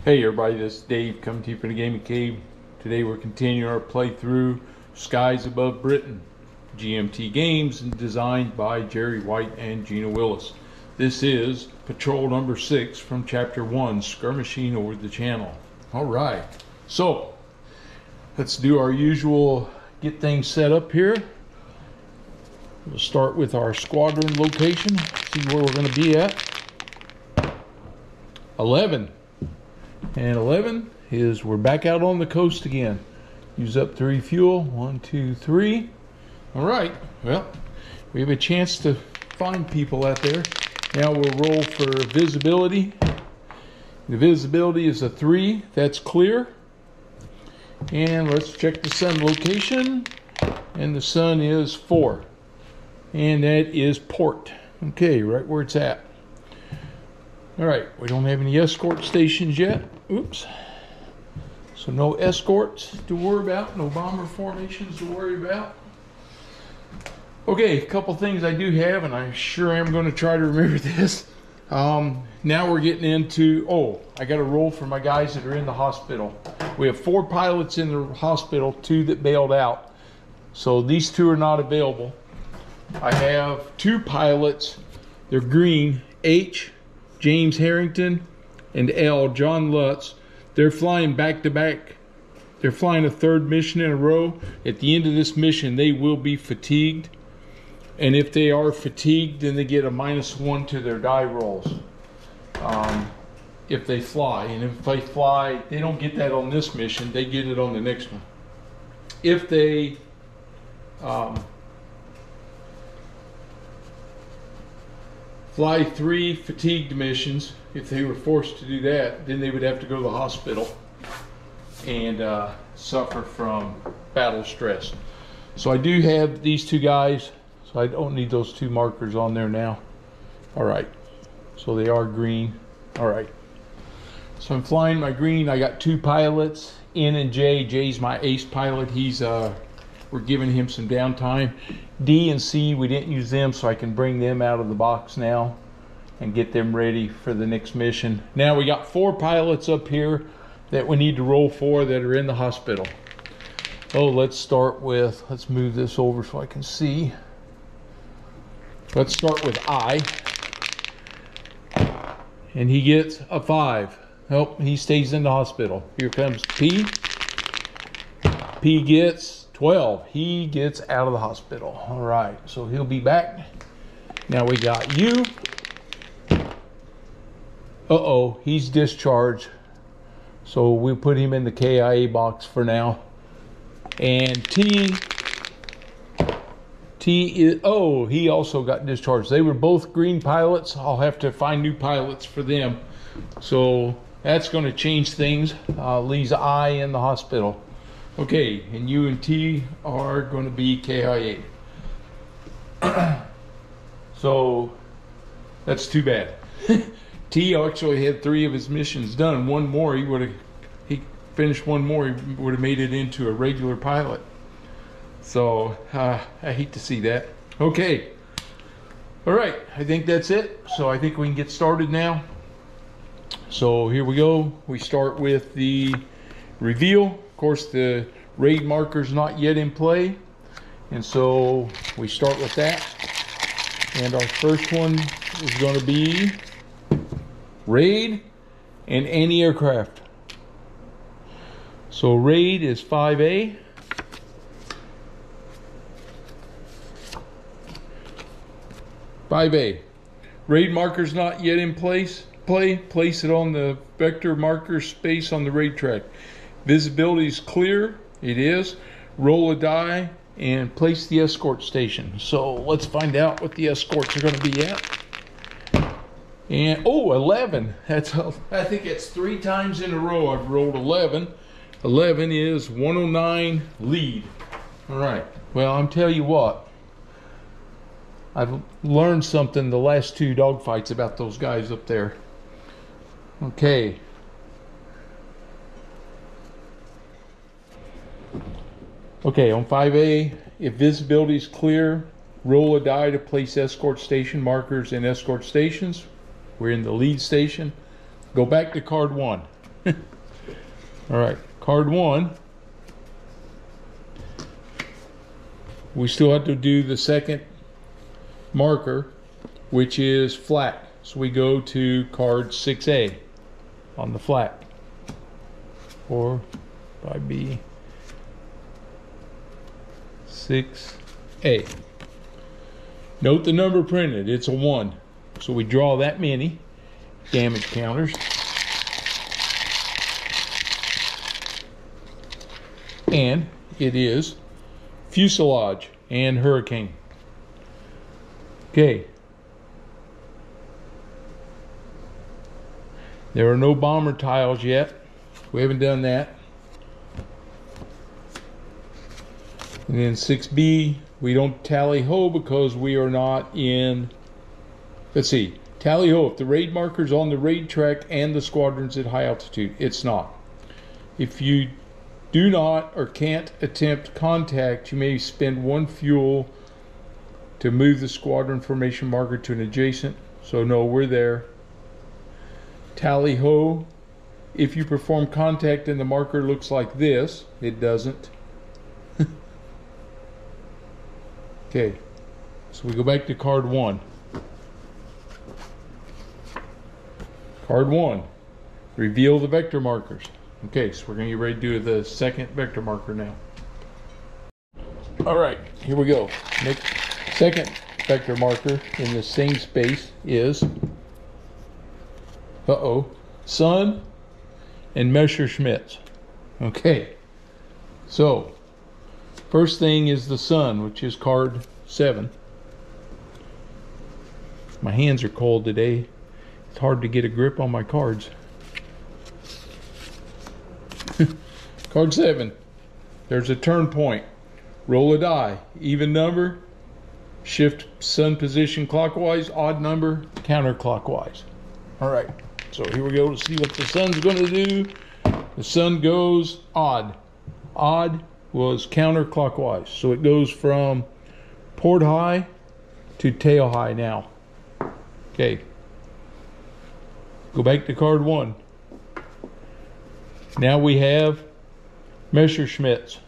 Hey everybody, this is Dave coming to you from the Gaming Cave. Today we're continuing our playthrough Skies Above Britain, GMT Games, and designed by Jerry White and Gina Willis. This is patrol number 6 from chapter 1, skirmishing over the channel. Alright, so let's do our usual get things set up here. We'll start with our squadron location, see where we're going to be at. 11. And 11 is we're back out on the coast again. Use up 3 fuel. 1, 2, 3. All right. Well, we have a chance to find people out there. Now we'll roll for visibility. The visibility is a 3. That's clear. And let's check the sun location. And the sun is 4. And that is port. Okay, right where it's at. All right, we don't have any escort stations yet. Oops. So no escorts to worry about, no bomber formations to worry about. Okay, a couple things I do have, and I sure am going to try to remember this. Now we're getting into, I got a roll for my guys that are in the hospital. We have 4 pilots in the hospital, 2 that bailed out. So these 2 are not available. I have 2 pilots, they're green, H, James Harrington, and L, John Lutz. They're flying back to back. They're flying a 3rd mission in a row. At the end of this mission, they will be fatigued. And if they are fatigued, then they get a -1 to their die rolls. If they fly. And if they fly, they don't get that on this mission. They get it on the next one. If they fly 3 fatigued missions, if they were forced to do that, then they would have to go to the hospital and suffer from battle stress. So I do have these 2 guys, so I don't need those 2 markers on there now. All right, so they are green. All right, so I'm flying my green. I got 2 pilots, N and J. J's my ace pilot. He's we're giving him some downtime. D and C, we didn't use them, so I can bring them out of the box now and get them ready for the next mission. Now we got 4 pilots up here that we need to roll for that are in the hospital. Let's start with, let's move this over so I can see. Let's start with I. And he gets a 5. Nope, he stays in the hospital. Here comes P. P gets 12. He gets out of the hospital. All right, so he'll be back. Now we got U. He's discharged. So we'll put him in the KIA box for now. And T is, he also got discharged. They were both green pilots. I'll have to find new pilots for them. So that's going to change things. Leaves I in the hospital. Okay, and U and T are going to be KIA. So that's too bad. T actually had 3 of his missions done. One more, he finished one more, he would have made it into a regular pilot. So I hate to see that. Okay, all right, I think that's it. So I think we can get started now. So here we go. We start with the reveal. Of course, the raid marker's not yet in play, and so we start with that. And our first one is going to be raid and anti-aircraft. So raid is 5A. Raid marker's not yet in place. Place it on the vector marker space on the raid track. Visibility is clear. It is. Roll a die and place the escort station. So let's find out what the escorts are going to be at. And 11. I think it's 3 times in a row I've rolled 11. 11 is 109 lead. All right. Well, I'm telling you what. I've learned something the last 2 dogfights about those guys up there. Okay. Okay, on 5A, if visibility is clear, roll a die to place escort station markers in escort stations. We're in the lead station. Go back to card 1. All right, card 1. We still have to do the second marker, which is flat. So we go to card 6A on the flat, or by B, 6A. Note the number printed, it's a 1. So we draw that many damage counters. And it is fuselage and hurricane. Okay. There are no bomber tiles yet. We haven't done that. And then 6B, we don't tally ho because we are not in, let's see, tally ho if the raid marker's on the raid track and the squadron's at high altitude. It's not. If you do not or can't attempt contact, you may spend 1 fuel to move the squadron formation marker to an adjacent. So no, we're there. Tally ho if you perform contact and the marker looks like this. It doesn't. Okay, so we go back to card 1. Card 1, reveal the vector markers. Okay, so we're going to get ready to do the second vector marker now. All right, here we go. Next, second vector marker in the same space is, sun and Messerschmitts. Okay, so first thing is the sun, which is card 7. My hands are cold today. It's hard to get a grip on my cards. Card 7. There's a turn point. Roll a die. Even number. Shift sun position clockwise. Odd number counterclockwise. Alright. So here we go to see what the sun's going to do. The sun goes odd. Odd was counterclockwise. So it goes from port high to tail high now. Okay. Go back to card 1. Now we have Messerschmitts.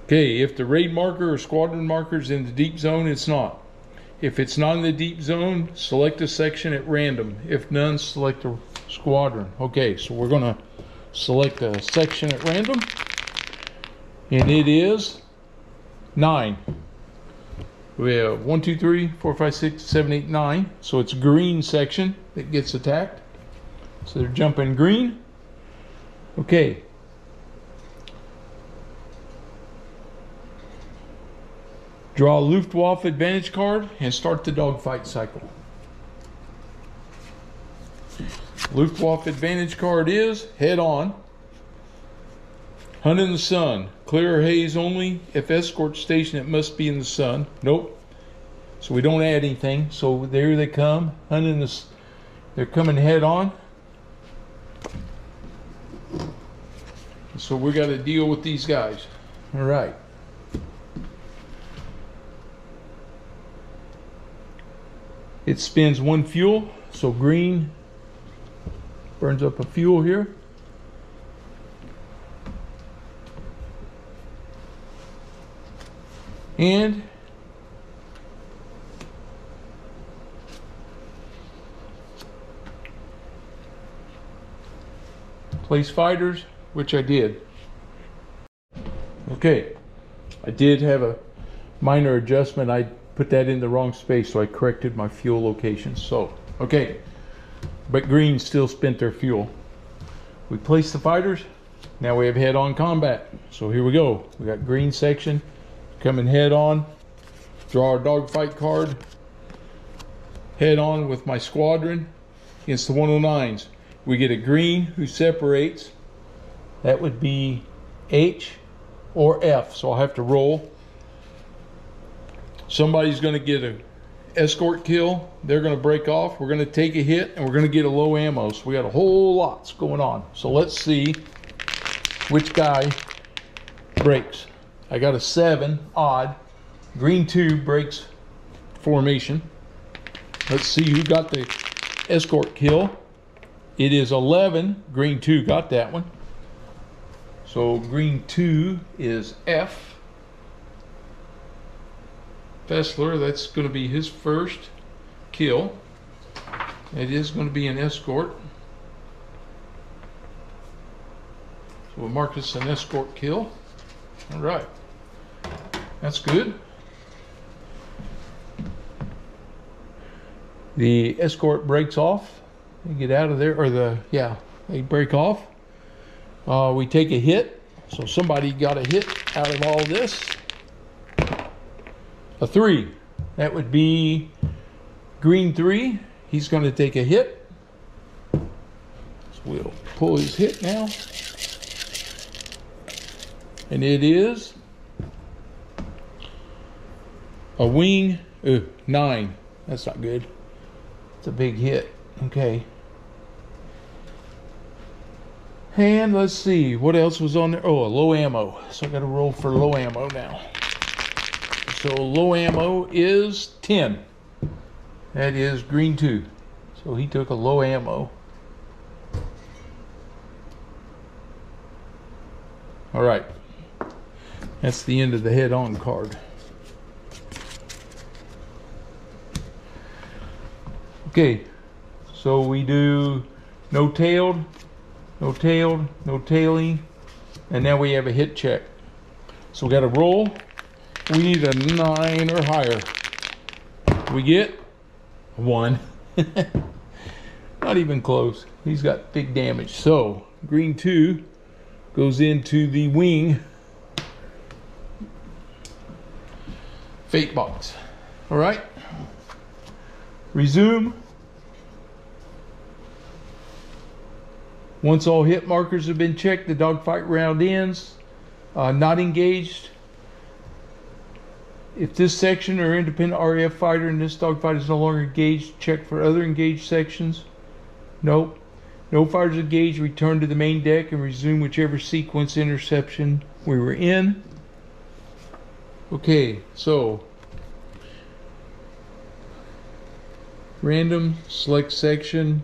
Okay, if the raid marker or squadron marker is in the deep zone, it's not. If it's not in the deep zone, select a section at random. If none, select a squadron. Okay, so we're going to select a section at random. And it is 9. We have 1, 2, 3, 4, 5, 6, 7, 8, 9. So it's green section that gets attacked. So they're jumping green. Okay. Draw a Luftwaffe advantage card and start the dogfight cycle. Luftwaffe advantage card is head on. Hunt in the sun. Clear or haze only. If escort station, it must be in the sun. Nope. So we don't add anything. So there they come. Hunt in the. They're coming head on. So we got to deal with these guys. All right. It spends 1 fuel. So green burns up a fuel here. And place fighters, which I did. Okay, I did have a minor adjustment. I put that in the wrong space, so I corrected my fuel locations. So, okay, but green still spent their fuel. We placed the fighters. Now we have head-on combat. So here we go. We got green section coming head on. Draw our dogfight card. Head on with my squadron against the 109s. We get a green who separates. That would be H or F. So I'll have to roll. Somebody's going to get an escort kill. They're going to break off. We're going to take a hit and we're going to get a low ammo. So we got a whole lot going on. So let's see which guy breaks. I got a 7 odd. Green 2 breaks formation. Let's see who got the escort kill. It is 11. Green 2 got that one. So green 2 is F. Fessler, that's going to be his first kill. It is going to be an escort. So we'll mark this an escort kill. All right. That's good. The escort breaks off. They get out of there, or they break off. We take a hit. So somebody got a hit out of all this. A 3. That would be green 3. He's going to take a hit. So we'll pull his hit now. And it is a wing 9. That's not good. It's a big hit. Okay. And let's see, what else was on there? Oh, a low ammo. So I got to roll for low ammo now. So low ammo is 10. That is green 2. So he took a low ammo. All right. That's the end of the head-on card. Okay. So we do no tailed, no tailed, no tailing, and now we have a hit check. So we got to roll. We need a 9 or higher. We get 1. Not even close. He's got big damage. So green 2 goes into the wing fate box. All right. Resume. Once all hit markers have been checked, the dogfight round ends. Not engaged. If this section or independent RAF fighter in this dogfight is no longer engaged, check for other engaged sections. Nope. No fighters engaged, return to the main deck and resume whichever sequence interception we were in. Okay, so random, select section.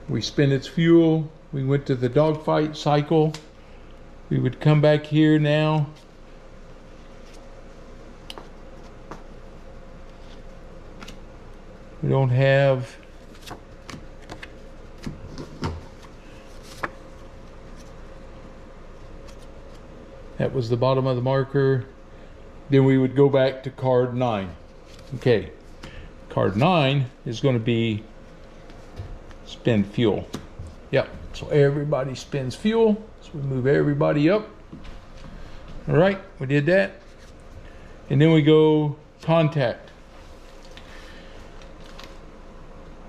We spend its fuel. We went to the dogfight cycle. We would come back here now. We don't have that was the bottom of the marker. Then we would go back to card 9. Okay, card 9 is going to be spend fuel. Yep, so everybody spends fuel. So we move everybody up. All right, we did that. And then we go contact.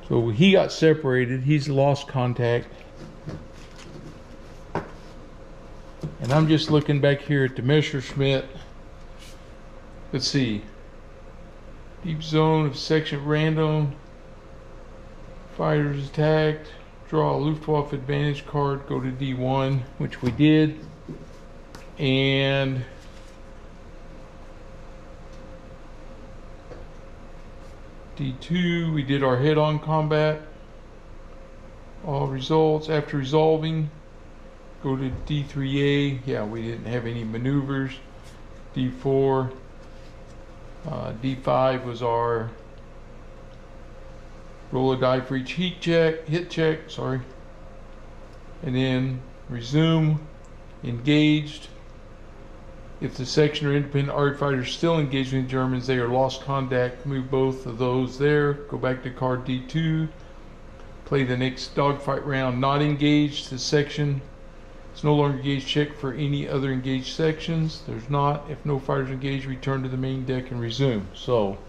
So he got separated. He's lost contact. And I'm just looking back here at the Messerschmitt. Let's see. Deep zone of section random. Fighters attacked. Draw a Luftwaffe advantage card. Go to D1, which we did. And D2, we did our head-on combat. All results after resolving. Go to D3A. Yeah, we didn't have any maneuvers. D4. D5 was our roll a die for each hit check, sorry. And then resume, engaged. If the section or independent RAF fighter is still engaged with the Germans, they are lost contact. Move both of those there. Go back to card D2. Play the next dogfight round not engaged. The section is no longer engaged. Check for any other engaged sections. There's not. If no fighters engaged, return to the main deck and resume. So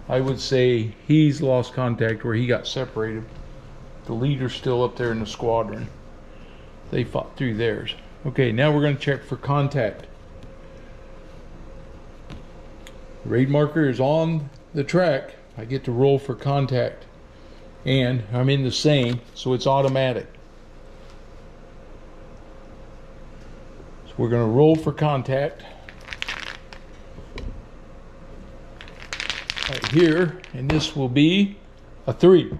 I would say he's lost contact where he got separated. The leader's still up there in the squadron. They fought through theirs. Okay, now we're going to check for contact. Raid marker is on the track. I get to roll for contact. And I'm in the same, so it's automatic. So we're going to roll for contact. Right here, and this will be a 3.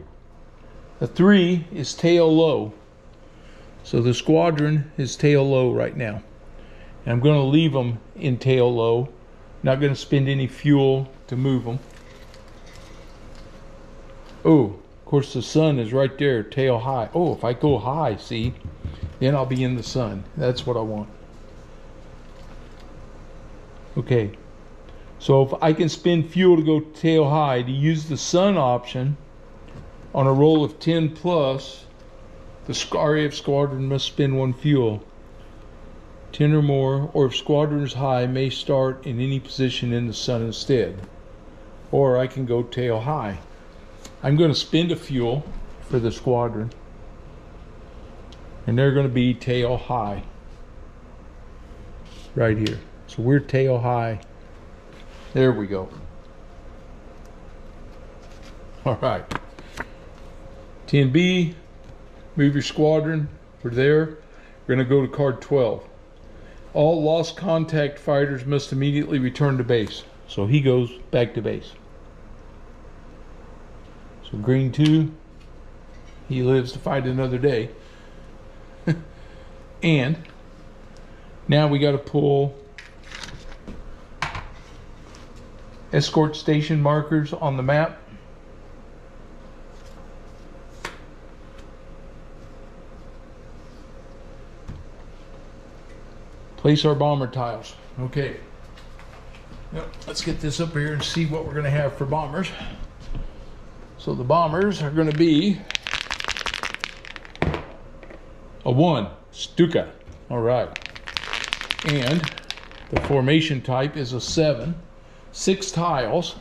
A 3 is tail low. So the squadron is tail low right now. And I'm going to leave them in tail low. Not going to spend any fuel to move them. Oh, of course the sun is right there, tail high. Oh, if I go high, see, then I'll be in the sun. That's what I want. Okay. So if I can spend fuel to go tail high, to use the sun option on a roll of 10 plus, the RAF squadron must spend 1 fuel. 10 or more, or if squadron is high, may start in any position in the sun instead. Or I can go tail high. I'm going to spend a fuel for the squadron. And they're going to be tail high. Right here. So we're tail high. There we go. Alright. 10B, move your squadron. We're there. We're going to go to card 12. All lost contact fighters must immediately return to base. So he goes back to base. So green 2, he lives to fight another day. And now we got to pull escort station markers on the map. Place our bomber tiles. Okay. Yep, let's get this up here and see what we're going to have for bombers. So the bombers are going to be a 1, Stuka. All right. And the formation type is a 7. 6 tiles.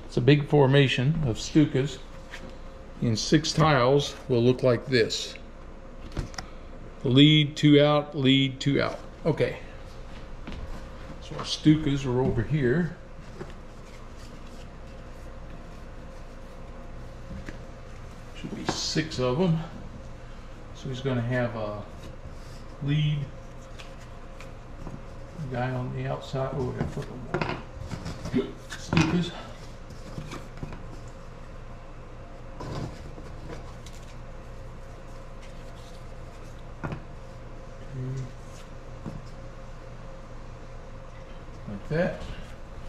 It's a big formation of Stukas. And 6 tiles will look like this. Lead, 2 out, lead, 2 out. Okay. So our Stukas are over here. Should be 6 of them. So he's going to have a lead guy on the outside. Oh, I got to flip them more. Stukas. Like that,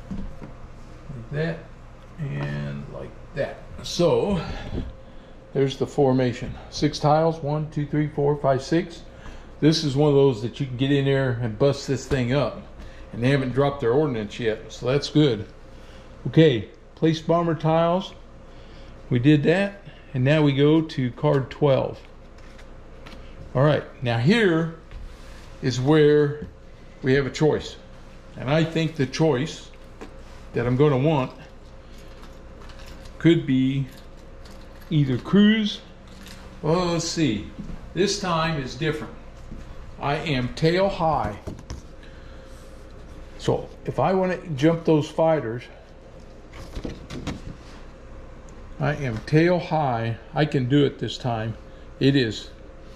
like that, and like that. So there's the formation. 6 tiles, 1, 2, 3, 4, 5, 6. This is one of those that you can get in there and bust this thing up, and they haven't dropped their ordnance yet, so that's good. Okay, place bomber tiles. We did that, and now we go to card 12. All right, now here is where we have a choice. And I think the choice that I'm going to want could be either cruise. Well, let's see. This time is different. I am tail high. So if I want to jump those fighters, I am tail high. I can do it this time. It is.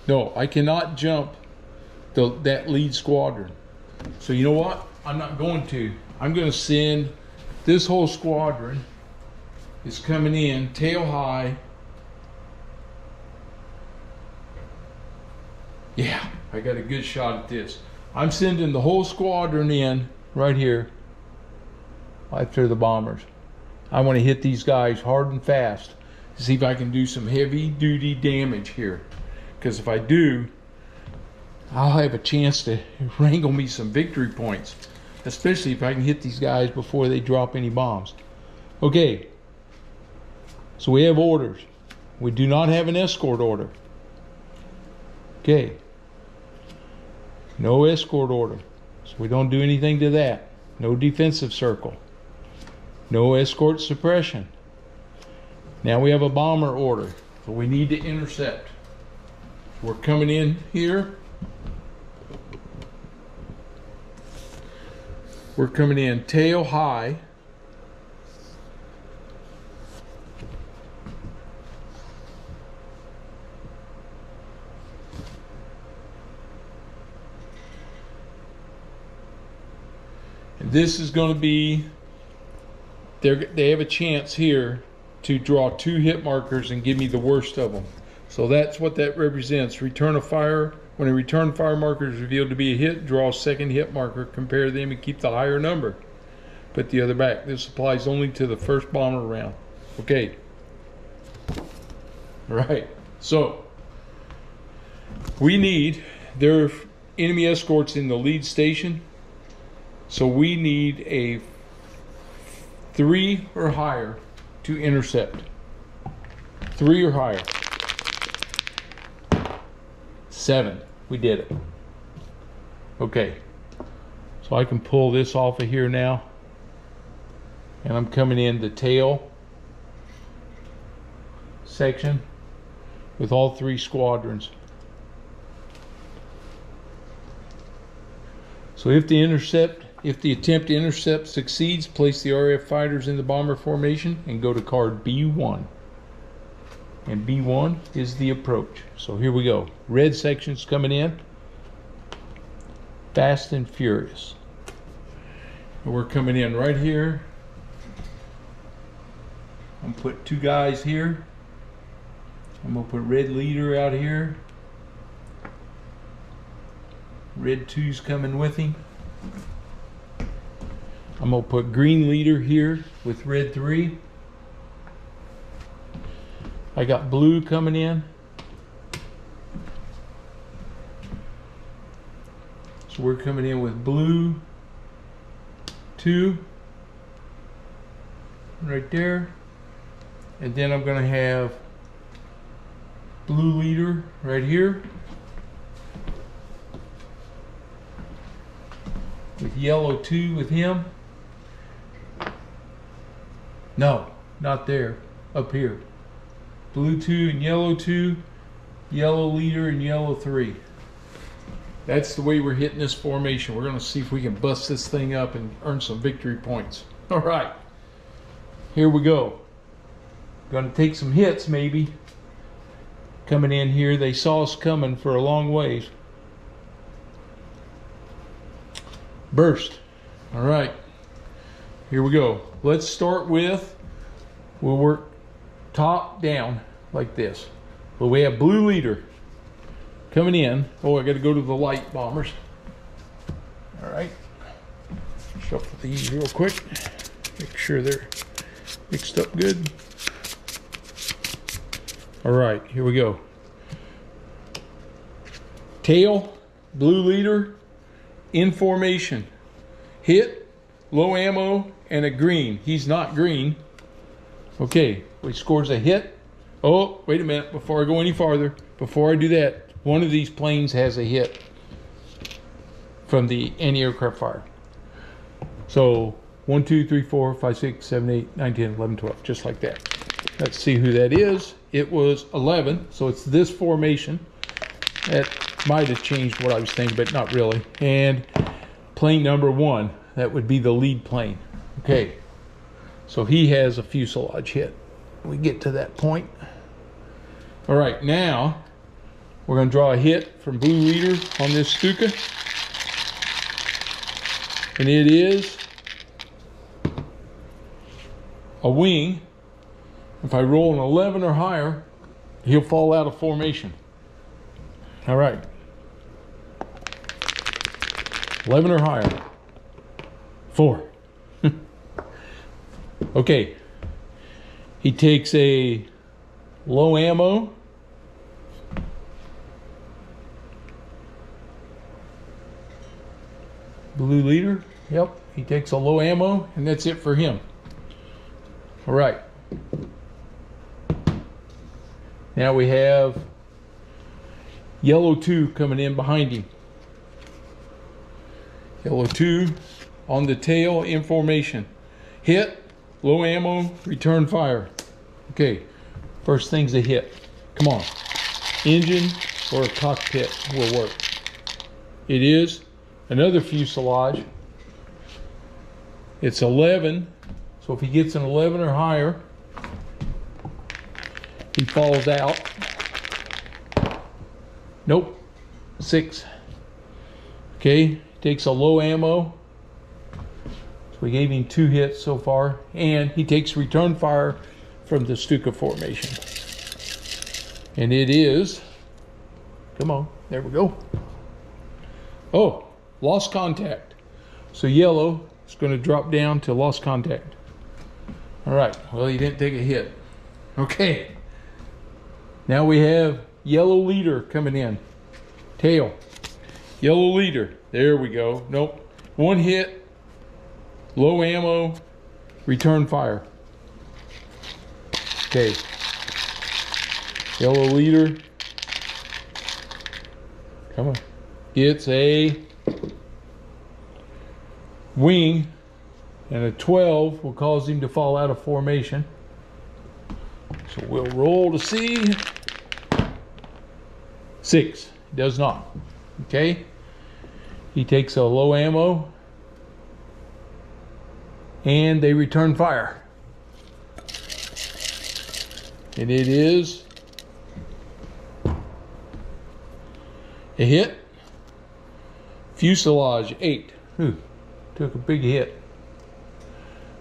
No, I cannot jump that lead squadron. So you know what? I'm not going to. I'm going to send this whole squadron is coming in tail high. Yeah, I got a good shot at this. I'm sending the whole squadron in right here after the bombers. I want to hit these guys hard and fast to see if I can do some heavy duty damage here. Because if I do, I'll have a chance to wrangle me some victory points. Especially if I can hit these guys before they drop any bombs. Okay. So we have orders. We do not have an escort order. Okay. No escort order. So we don't do anything to that. No defensive circle. No escort suppression. Now we have a bomber order. So we need to intercept. We're coming in here. We're coming in tail high. And this is going to be, they have a chance here to draw 2 hit markers and give me the worst of them. So that's what that represents. Return of fire. When a return fire marker is revealed to be a hit, draw a second hit marker, compare them, and keep the higher number. Put the other back. This applies only to the first bomber round. Okay. All right. So we need, there are enemy escorts in the lead station. So we need a 3 or higher to intercept. 3 or higher. 7. We did it. Okay. So I can pull this off of here now. And I'm coming in the tail section with all 3 squadrons. So if the attempt to intercept succeeds, place the RAF fighters in the bomber formation and go to card B1. And B1 is the approach. So here we go. Red section's coming in. Fast and furious. And we're coming in right here. I'm gonna put 2 guys here. I'm gonna put red leader out here. Red 2's coming with him. I'm gonna put green leader here with red 3. I got blue coming in. So we're coming in with blue 2 right there. And then I'm gonna have blue leader right here with yellow 2 with him. No, not there, up here. Blue 2 and yellow 2, yellow leader and yellow 3. That's the way we're hitting this formation. We're gonna see if we can bust this thing up and earn some victory points. All right, here we go. Gonna take some hits maybe. Coming in here, they saw us coming for a long ways. Burst. All right, here we go. Let's start with, we'll work top down like this. But we have blue leader coming in. Oh, I got to go to the light bombers. All right, shuffle these real quick. Make sure they're mixed up good. All right, here we go. Tail, blue leader, in formation. Hit, low ammo, and a green. He's not green. Okay, he scores a hit. Oh, wait a minute, before I go any farther, before I do that, one of these planes has a hit from the anti-aircraft fire. So 1, 2, 3, 4, 5, 6, 7, 8, 9, 10, 11, 12, just like that. Let's see who that is. It was 11, so it's this formation. That might have changed what I was thinking, but not really. And plane number 1, that would be the lead plane. Okay, so he has a fuselage hit. We get to that point. All right, now we're going to draw a hit from blue leader on this Stuka. And it is a wing. If I roll an 11 or higher, he'll fall out of formation. All right. 11 or higher. 4. Okay. He takes a low ammo. Blue leader. Yep. He takes a low ammo, and that's it for him. All right. Now we have yellow 2 coming in behind him. Yellow 2 on the tail in formation. Hit, low ammo, return fire. Okay, first thing's a hit. Come on. Engine or a cockpit will work. It is another fuselage. It's 11, so if he gets an 11 or higher, he falls out. Nope. 6. Okay, takes a low ammo. So we gave him 2 hits so far, and he takes return fire from the Stuka formation. And it is, come on, there we go. Oh, lost contact. So yellow is going to drop down to lost contact. All right, well, he didn't take a hit. Okay, now we have yellow leader coming in. Tail, yellow leader, there we go. Nope, one hit, low ammo, return fire. Okay, yellow leader, come on, gets a wing, and a 12 will cause him to fall out of formation. So we'll roll to see. 6, does not. Okay, he takes a low ammo, and they return fire. And it is a hit. Fuselage 8. Ooh, took a big hit.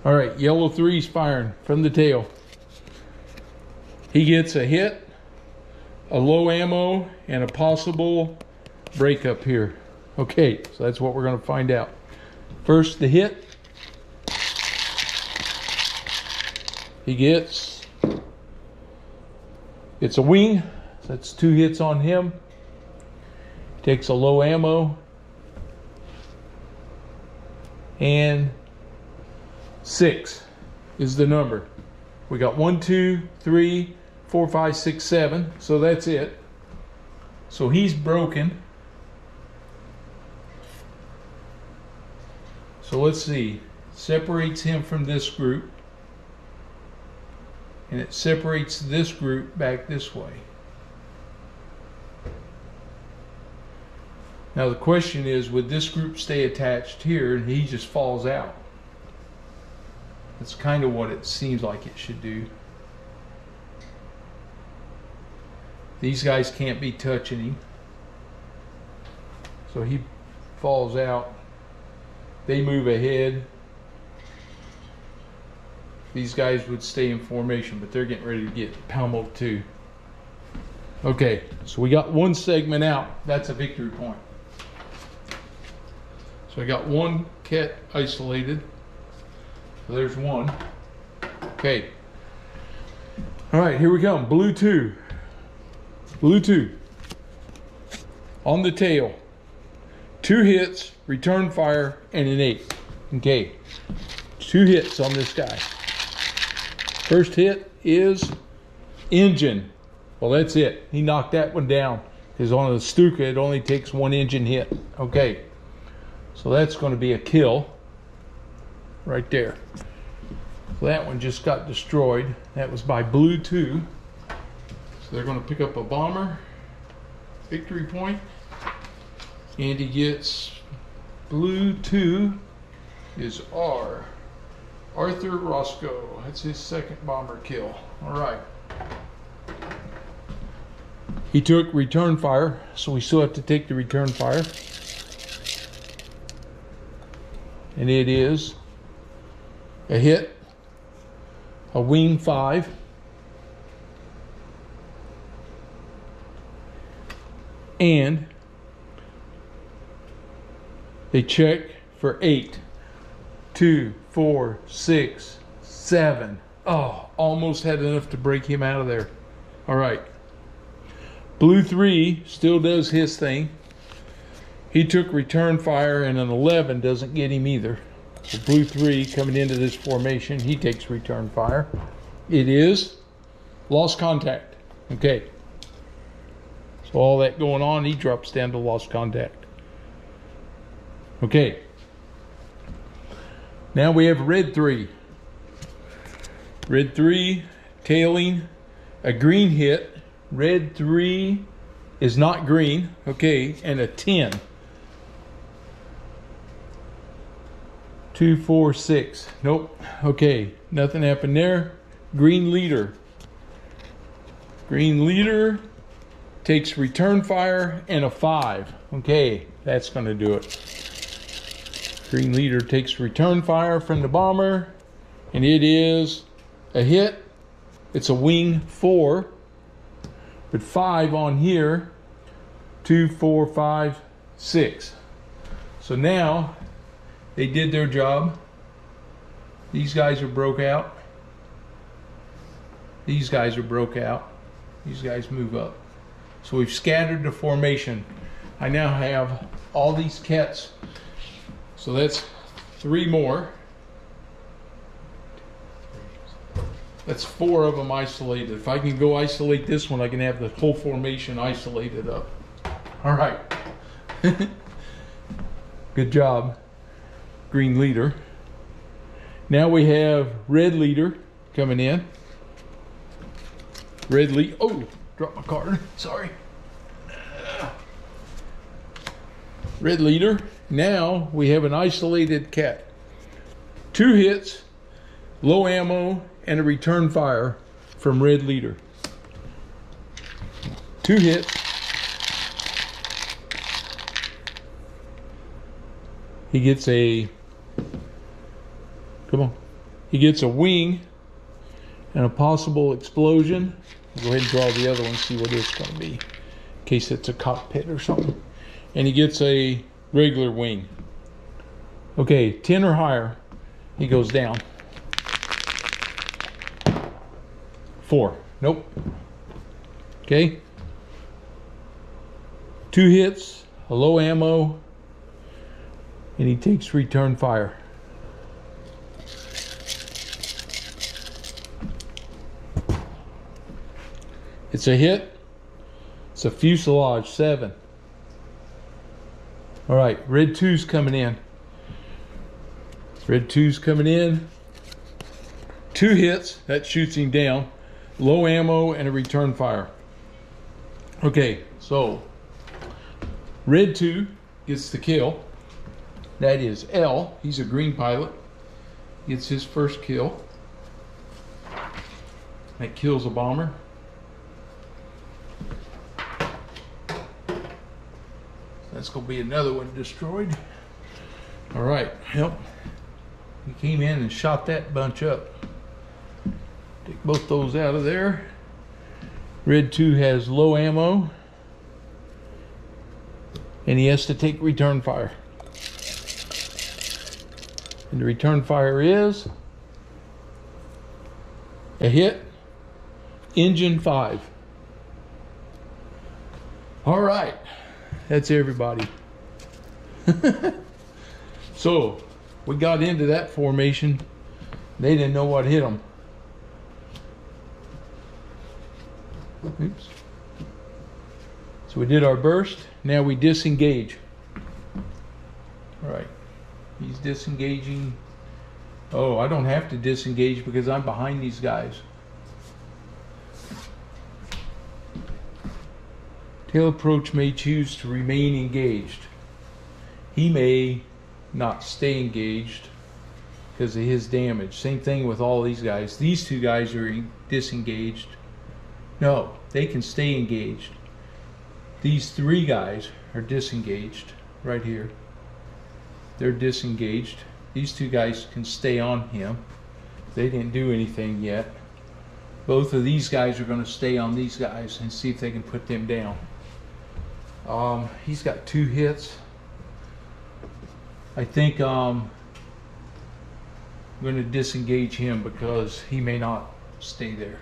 All right, yellow 3's firing from the tail. He gets a hit, a low ammo, and a possible breakup here. Okay, so that's what we're going to find out. First, the hit. He gets, it's a wing, so that's 2 hits on him. Takes a low ammo, and 6 is the number. We got 1, 2, 3, 4, 5, 6, 7. So that's it. So he's broken. So let's see. Separates him from this group. And it separates this group back this way. Now the question is, would this group stay attached here and he just falls out? That's kind of what it seems like it should do. These guys can't be touching him. So he falls out. They move ahead. These guys would stay in formation, but they're getting ready to get pummeled too. Okay, so we got one segment out. That's a victory point. So I got one cat isolated. So there's one. Okay. All right, here we come. Blue 2. Blue 2. On the tail. 2 hits, return fire, and an 8. Okay. 2 hits on this guy. First hit is engine. Well, that's it. He knocked that one down. Because on the Stuka, it only takes 1 engine hit. Okay. So that's going to be a kill. Right there. So that one just got destroyed. That was by Blue 2. So they're going to pick up a bomber. Victory point. And he gets Blue 2 is Arthur Roscoe. That's his second bomber kill. All right. He took return fire, so we still have to take the return fire. And it is a hit, a wing 5, and they check for 8. 2, 4, 6, 7. Oh, almost had enough to break him out of there. All right. Blue 3 still does his thing. He took return fire, and an 11 doesn't get him either. So Blue 3 coming into this formation, he takes return fire. It is lost contact. Okay. So all that going on, he drops down to lost contact. Okay. Now we have red 3. Red 3 tailing a green hit. Red 3 is not green. Okay, and a 10. 2, 4, 6. Nope. Okay, nothing happened there. Green leader. Green leader takes return fire and a 5. Okay, that's going to do it. Green leader takes return fire from the bomber, and it is a hit, it's a wing 4, but 5 on here. 2, 4, 5, 6. So now they did their job. These guys are broke out. These guys are broke out. These guys move up. So we've scattered the formation. I now have all these cats. So that's 3 more. That's 4 of them isolated. If I can go isolate this one, I can have the whole formation isolated up. All right. Good job, green leader. Now we have red leader coming in. Red lead. Oh, dropped my card. Sorry. Red leader. Now we have an isolated cat. 2 hits, low ammo, and a return fire from red leader. 2 hits. He gets a, come on, he gets a wing and a possible explosion. I'll go ahead and draw the other one, see what it's going to be, in case it's a cockpit or something. And he gets a regular wing. Okay, 10 or higher, he goes down. 4, nope. Okay, 2 hits, a low ammo, and he takes return fire. It's a hit. It's a fuselage, 7. All right, red 2's coming in. Red 2's coming in. 2 hits, that shoots him down. Low ammo and a return fire. Okay, so red 2 gets the kill. That is L. He's a green pilot. Gets his first kill. That kills a bomber. That's going to be another one destroyed. All right, yep. He came in and shot that bunch up. Take both those out of there. Red 2 has low ammo. And he has to take return fire. And the return fire is a hit, engine 5. All right, that's everybody. So we got into that formation. They didn't know what hit them. Oops. So we did our burst. Now we disengage. All right. He's disengaging. Oh, I don't have to disengage because I'm behind these guys. Tail approach may choose to remain engaged. He may not stay engaged because of his damage. Same thing with all these guys. These 2 guys are disengaged. No, they can stay engaged. These 3 guys are disengaged right here. They're disengaged. These 2 guys can stay on him. They didn't do anything yet. Both of these guys are going to stay on these guys and see if they can put them down. He's got 2 hits. I think I'm going to disengage him because he may not stay there.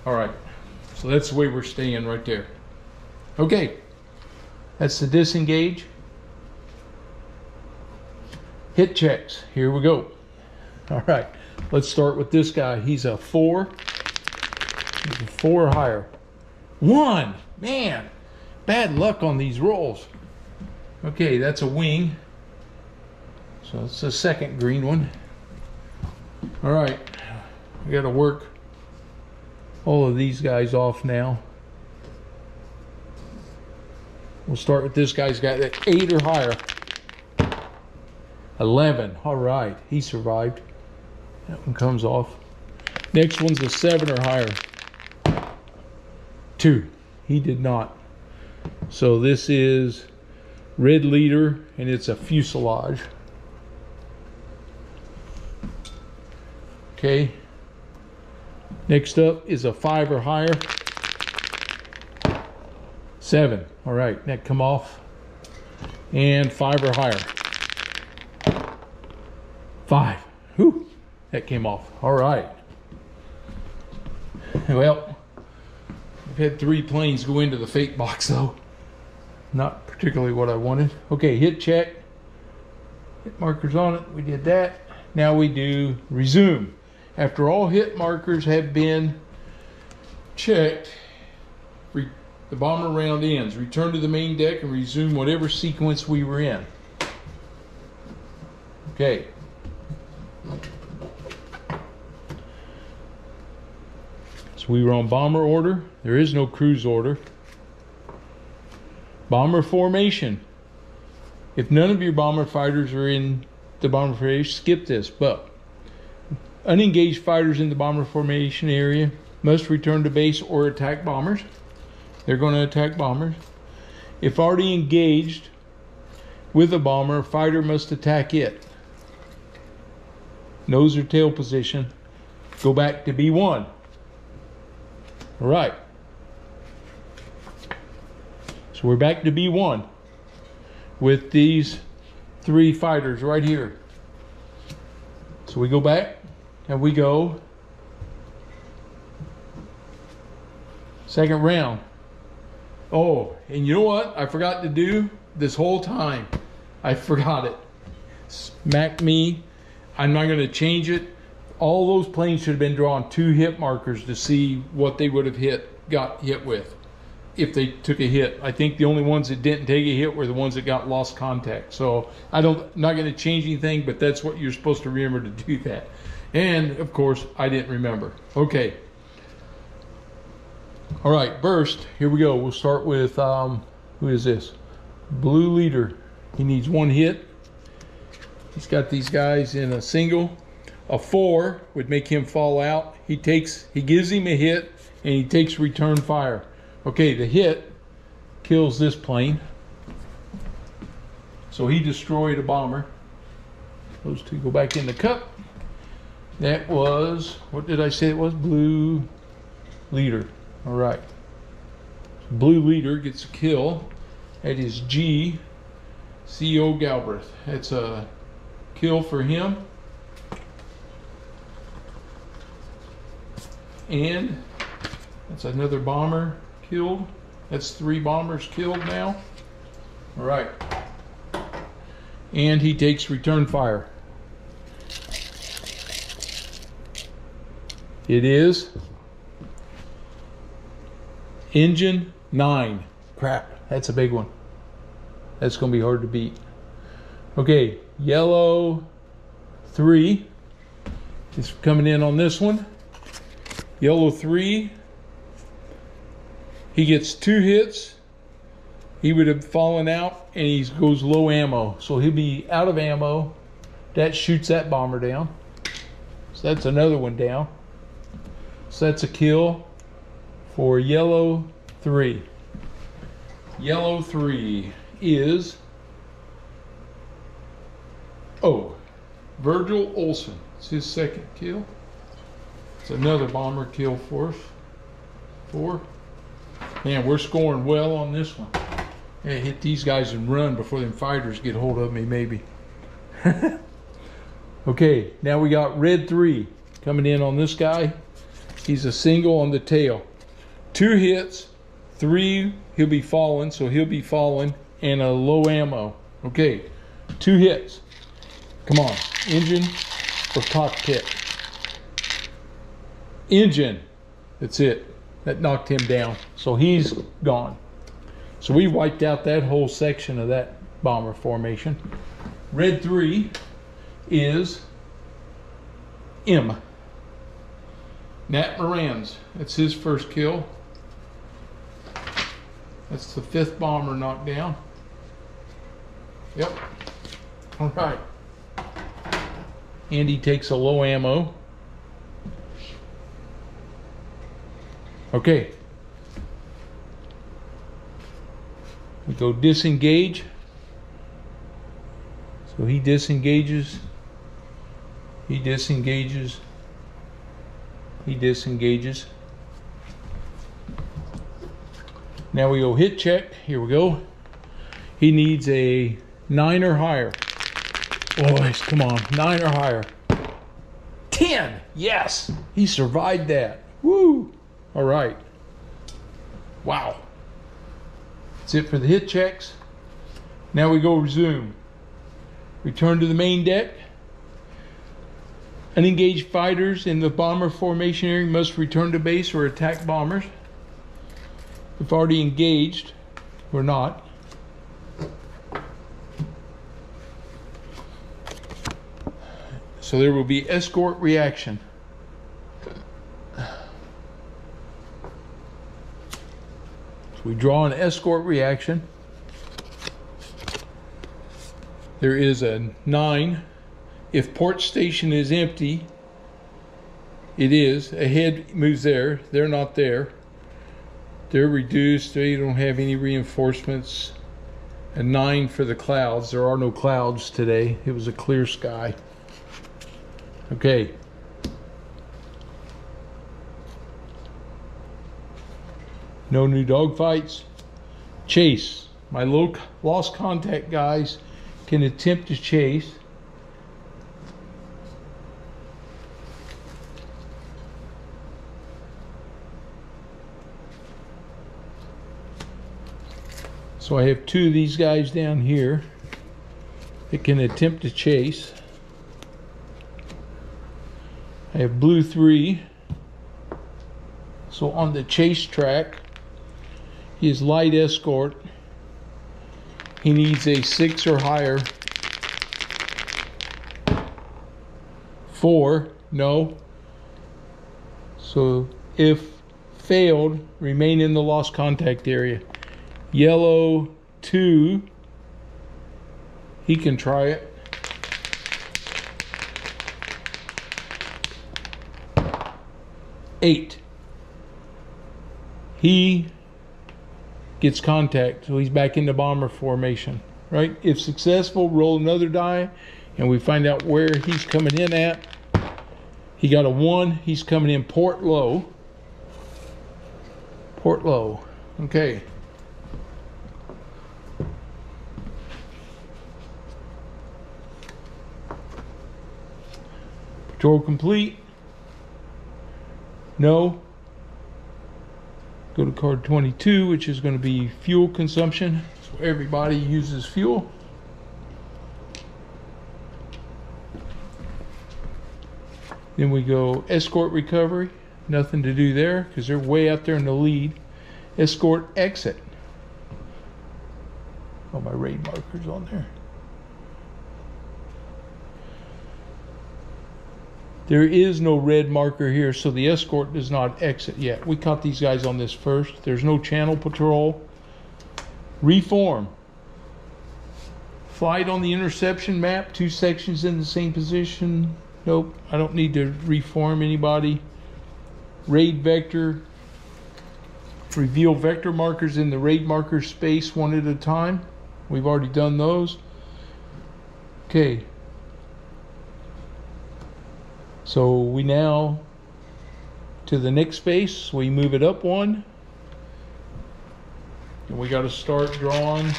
All right, so that's the way we're staying right there. Okay, that's the disengage. Hit checks, here we go. All right, let's start with this guy. He's a 4. He's a 4 or higher. 1, man, bad luck on these rolls. Okay, that's a wing. So it's the second green one. All right, we got to work all of these guys off now. We'll start with this guy's got that 8 or higher. 11. All right, he survived. That one comes off. Next one's a 7 or higher. 2. He did not. So this is red leader, and it's a fuselage. Okay. Next up is a 5 or higher. 7. All right, that come off. And 5 or higher. 5. Whew, that came off. All right. Well, I've had 3 planes go into the fate box though. Not particularly what I wanted. Okay, hit check. Hit markers on it. We did that. Now we do resume. After all hit markers have been checked, the bomber round ends. Return to the main deck and resume whatever sequence we were in. Okay. So we were on bomber order. There is no cruise order. Bomber formation. If none of your bomber fighters are in the bomber formation, skip this. But unengaged fighters in the bomber formation area must return to base or attack bombers. They're going to attack bombers. If already engaged with a bomber, a fighter must attack it. Nose or tail position. Go back to B1. All right. So we're back to B1 with these 3 fighters right here. So we go back and we go second round. Oh, and you know what I forgot to do this whole time? I forgot it. Smack me. I'm not going to change it. All those planes should have been drawn 2 hit markers to see what they would have got hit with if they took a hit. I think the only ones that didn't take a hit were the ones that got lost contact. So I'm not going to change anything, but that's what you're supposed to remember to do that. And of course, I didn't remember. Okay. All right, burst. Here we go. We'll start with, who is this? Blue leader. He needs 1 hit. He's got these guys in a single. A 4 would make him fall out. He gives him a hit, and he takes return fire. Okay, the hit kills this plane. So he destroyed a bomber. Those 2 go back in the cup. That was, what did I say it was? Blue leader. All right. Blue leader gets a kill. That is G. C.O. Galbraith. That's a kill for him. And that's another bomber killed. That's 3 bombers killed now. All right. And he takes return fire. It is engine 9. Crap, that's a big one. That's going to be hard to beat. Okay, yellow 3 is coming in on this one. Yellow 3, he gets 2 hits. He would have fallen out and he goes low ammo. So he'll be out of ammo. That shoots that bomber down. So that's another one down. So that's a kill for yellow 3. Yellow 3 is, Virgil Olson. It's his 2nd kill. It's another bomber kill for us. 4. Man, we're scoring well on this one. Yeah, hit these guys and run before them fighters get hold of me, maybe. Okay, now we got red 3 coming in on this guy. He's a single on the tail. 2 hits, 3, he'll be falling, so he'll be falling, and a low ammo. Okay, 2 hits. Come on, engine or cockpit. Engine, that's it. That knocked him down, so he's gone. So we wiped out that whole section of that bomber formation. Red 3 is M. Nat Moran's. That's his 1st kill. That's the 5th bomber knocked down. Yep. All right. And he takes a low ammo. Okay. We go disengage. So he disengages. He disengages. He disengages. Now we go hit check. Here we go. He needs a 9 or higher. Boys, come on, 9 or higher. 10, yes, he survived that. Woo! All right. Wow. That's it for the hit checks. Now we go resume. Return to the main deck. Unengaged fighters in the bomber formation area must return to base or attack bombers. If already engaged, or not. So there will be escort reaction. So we draw an escort reaction. There is a 9. If port station is empty, it is. A head moves there. They're not there. They're reduced. They don't have any reinforcements. A 9 for the clouds. There are no clouds today. It was a clear sky. Okay. No new dogfights. Chase. My lost contact guys can attempt to chase. So I have 2 of these guys down here that can attempt to chase. I have blue 3. So on the chase track, he is light escort. He needs a 6 or higher. 4, no. So if failed, remain in the lost contact area. Yellow 2, he can try it. Eight. He gets contact, so he's back into bomber formation, right? If successful, roll another die, and we find out where he's coming in at. He got a 1. He's coming in port low. Port low. Okay. Patrol complete. No. Go to card 22, which is going to be fuel consumption. So everybody uses fuel. Then we go escort recovery. Nothing to do there because they're way out there in the lead. Escort exit. Oh, my raid marker's on there. There is no red marker here, so the escort does not exit yet. We caught these guys on this first. There's no channel patrol. Reform. Flight on the interception map. 2 sections in the same position. Nope, I don't need to reform anybody. Raid vector. Reveal vector markers in the raid marker space 1 at a time. We've already done those. Okay. So we now, to the next space, we move it up 1. And we got to start drawing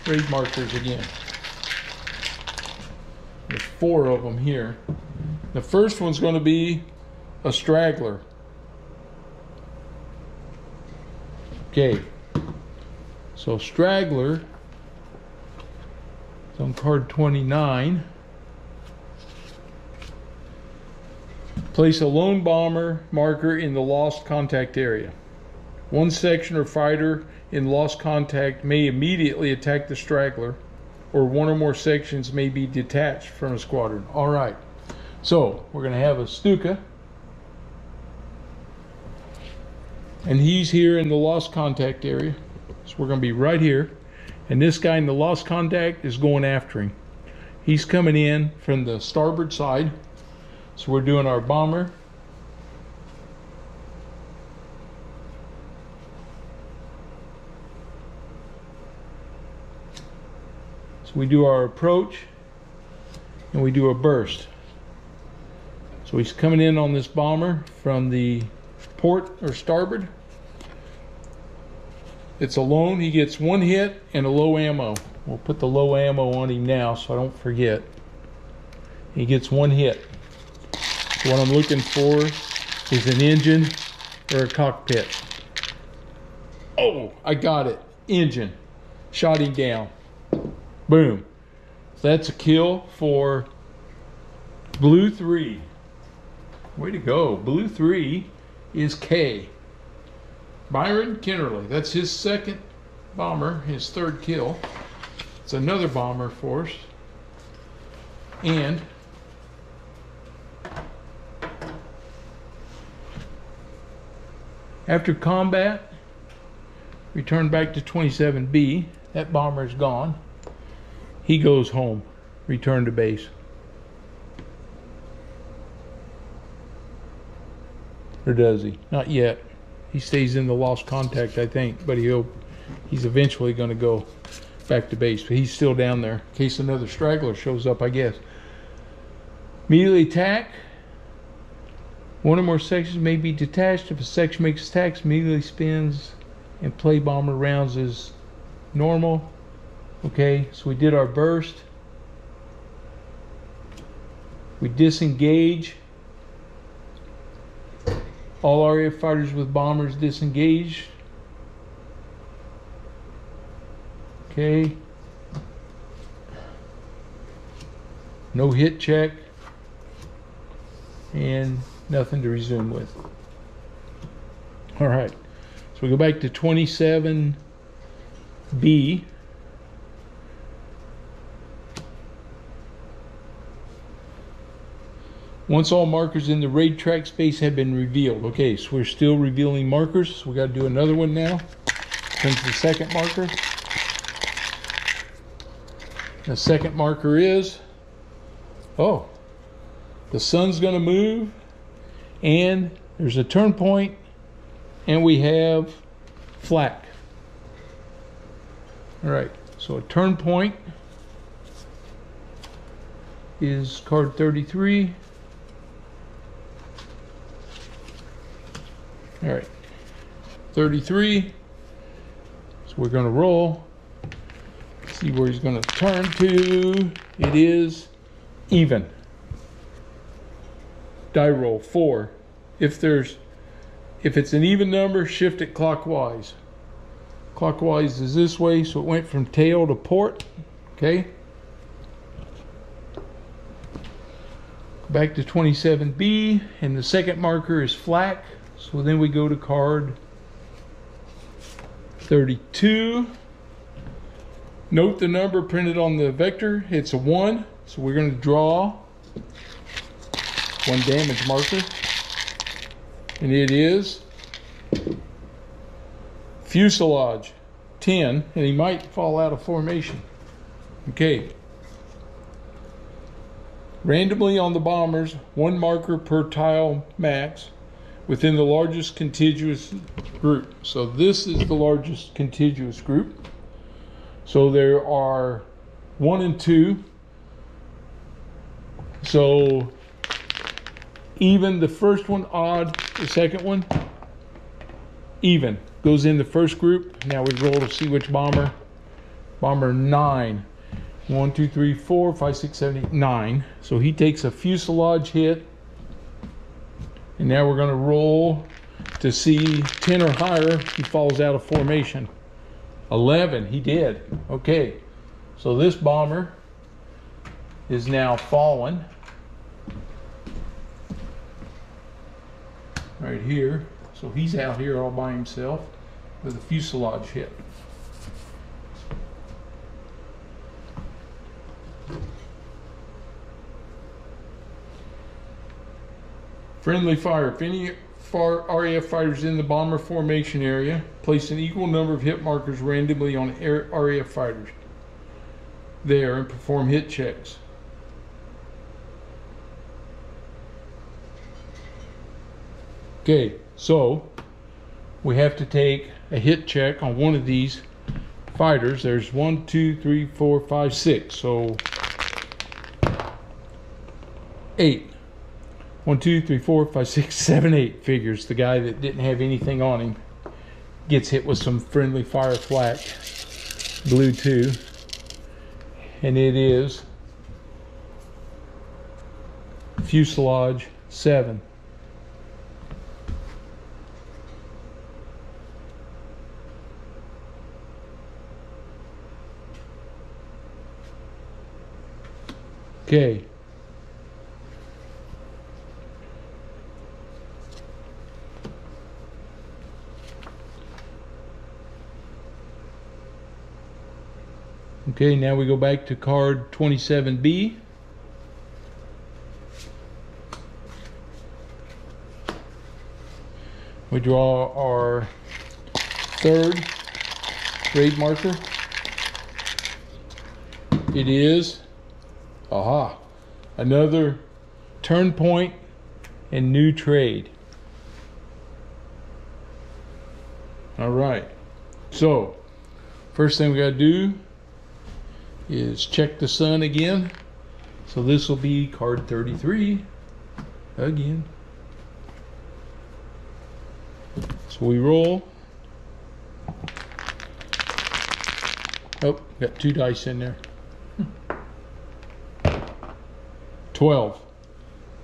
raid markers again. There's 4 of them here. The first one's going to be a straggler. Okay. So straggler is on card 29. Place a lone bomber marker in the lost contact area. 1 section or fighter in lost contact may immediately attack the straggler, or 1 or more sections may be detached from a squadron. All right, so we're going to have a Stuka, and he's here in the lost contact area. So we're going to be right here, and this guy in the lost contact is going after him. He's coming in from the starboard side. So we're doing our bomber. So we do our approach and we do a burst. So he's coming in on this bomber from the port or starboard. It's alone. He gets one hit and a low ammo. We'll put the low ammo on him now so I don't forget. He gets one hit. So what I'm looking for is an engine or a cockpit. Oh, I got it. Engine. Shot him down. Boom. So that's a kill for Blue 3. Way to go. Blue 3 is K. Byron Kennerly. That's his second bomber, his third kill. It's another bomber for us. And after combat, return back to 27B. That bomber is gone. He goes home. Return to base. Or does he? Not yet. He stays in the lost contact, I think, but he's eventually going to go back to base. But he's still down there in case another straggler shows up, I guess. Immediately attack. One or more sections may be detached. If a section makes attacks, immediately spins and play bomber rounds as normal. Okay, so we did our burst. We disengage. All RAF fighters with bombers disengaged. Okay. No hit check. And nothing to resume with. Alright. So we go back to 27B. Once all markers in the raid track space have been revealed. Okay, so we're still revealing markers. So we got to do another one now. Turn to the second marker. The second marker is, oh, the sun's going to move, and there's a turn point, and we have flak. All right, so a turn point is card 33. All right, 33. So we're going to roll. See where he's going to turn to. It is even. Die roll 4. If it's an even number, shift it clockwise. Clockwise is this way, so it went from tail to port. Okay. Back to 27B, and the second marker is flak. So then we go to card 32. Note the number printed on the vector. It's a 1. So we're going to draw 1 damage marker. And it is fuselage 10. And he might fall out of formation. Okay. Randomly on the bombers, 1 marker per tile max within the largest contiguous group. So this is the largest contiguous group. So there are 1 and 2. So even the first one, odd, the second one, even. Goes in the first group. Now we roll to see which bomber. Bomber 9. 1, 2, 3, 4, 5, 6, 7, 8, 9. So he takes a fuselage hit. And now we're going to roll to see 10 or higher. He falls out of formation. 11, he did. Okay, so this bomber is now fallen. Right here. So he's out here all by himself with a fuselage hit. Friendly fire. If any RAF fighters in the bomber formation area, place an equal number of hit markers randomly on RAF fighters there and perform hit checks. Okay, so we have to take a hit check on one of these fighters. There's 1, 2, 3, 4, 5, 6. So 8. 1, 2, 3, 4, 5, 6, 7, 8 figures. The guy that didn't have anything on him gets hit with some friendly fire flak. Blue 2. And it is fuselage 7. Okay. Okay, now we go back to card 27B. We draw our third raid marker. It is, another turn point and new trade. All right, so first thing we got to do is check the sun again. So this will be card 33 again. So we roll. Oh, got 2 dice in there. 12,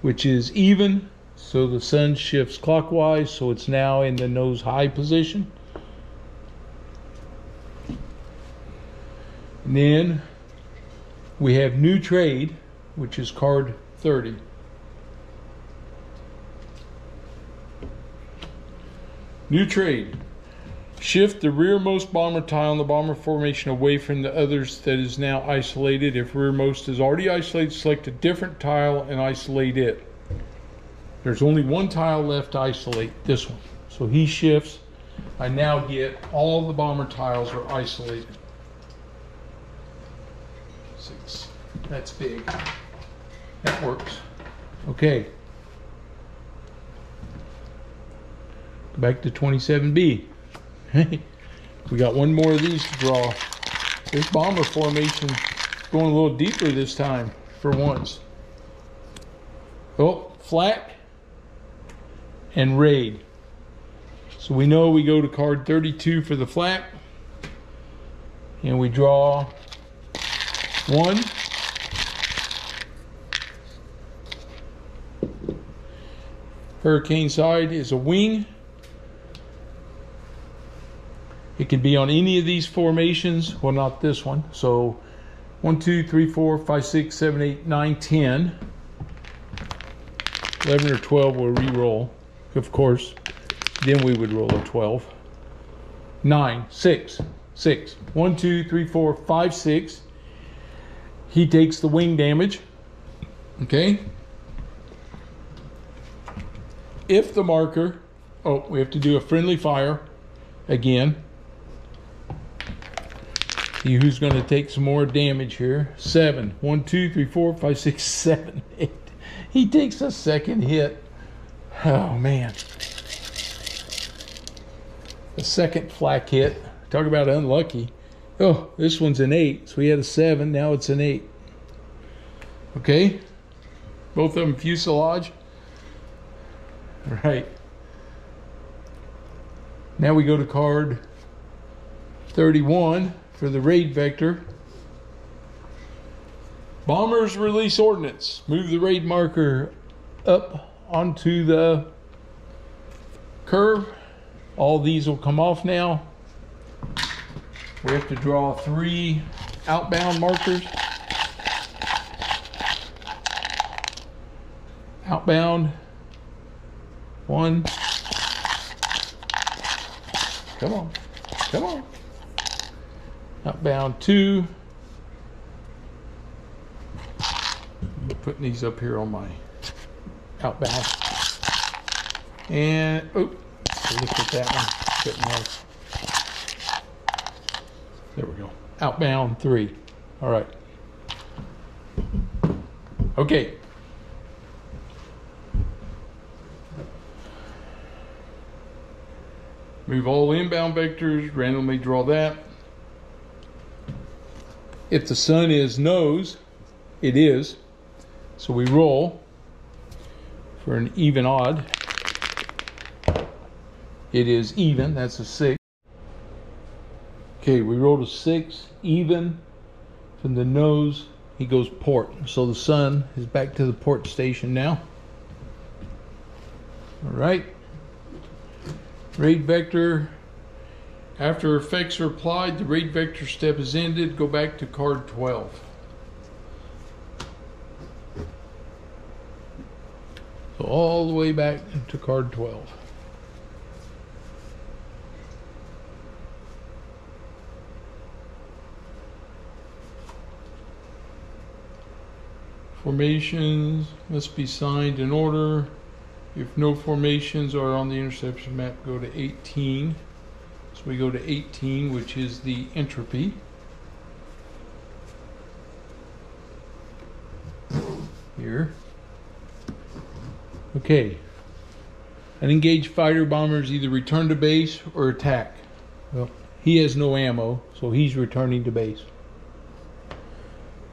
which is even. So the sun shifts clockwise, so it's now in the nose high position. And then we have new trade, which is card 30. New trade. Shift the rearmost bomber tile in the bomber formation away from the others that is now isolated. If rearmost is already isolated, select a different tile and isolate it. There's only one tile left to isolate, this one. So he shifts. I now get all the bomber tiles are isolated. 6. That's big. That works. Okay. Back to 27B. We got one more of these to draw. This bomber formation going a little deeper this time for once. Oh, flak and raid. So we know we go to card 32 for the flak, and we draw 1. Hurricane side is a wing. It can be on any of these formations. Well, not this one. So 1, 2, 3, 4, 5, 6, 7, 8, 9, 10. 11 or 12 will re-roll, of course. Then we would roll a 12. 9, 6, 6. 1, 2, 3, 4, 5, 6. He takes the wing damage. Okay. If the marker, we have to do a friendly fire again. See who's going to take some more damage here. 7. 1, 2, 3, 4, 5, 6, 7, 8. He takes a second hit. Oh man. The second flak hit. Talk about unlucky. Oh, this one's an 8. So we had a 7. Now it's an 8. Okay. Both of them fuselage. Right. Now we go to card 31 for the raid vector. Bombers release ordnance. Move the raid marker up onto the curve. All these will come off now. We have to draw 3 outbound markers. Outbound 1. Come on. Come on. Outbound 2. I'm putting these up here on my outbound. And, look at that one. Getting those. There we go. Outbound 3. All right. Okay. Move all inbound vectors, randomly draw that. If the sun is nose, it is. So we roll for an even odd. It is even, that's a 6. Okay, we rolled a 6, even. From the nose, he goes port. So the sun is back to the port station now. All right. Rate vector. After effects are applied, the rate vector step is ended. Go back to card 12. So all the way back to card 12. Formations must be signed in order. If no formations are on the interception map, go to 18. So we go to 18, which is the entropy. Here. Okay. An engaged fighter bomber is either return to base or attack. Well, he has no ammo, so he's returning to base.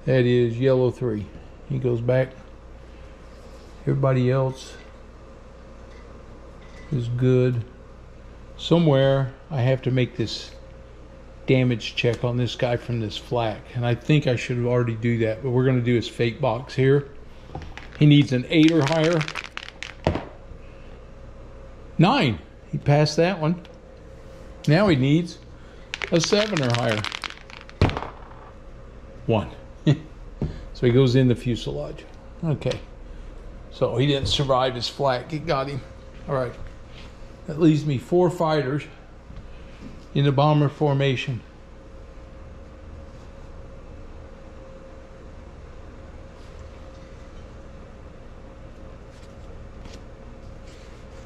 That is yellow 3. He goes back. Everybody else is good. Somewhere I have to make this damage check on this guy from this flak, and I think I should already do that, but we're going to do his fate box here. He needs an 8 or higher. 9. He passed that one. Now he needs a 7 or higher. 1. So he goes in the fuselage. Okay. So he didn't survive his flak. It got him. All right. That leaves me 4 fighters in the bomber formation.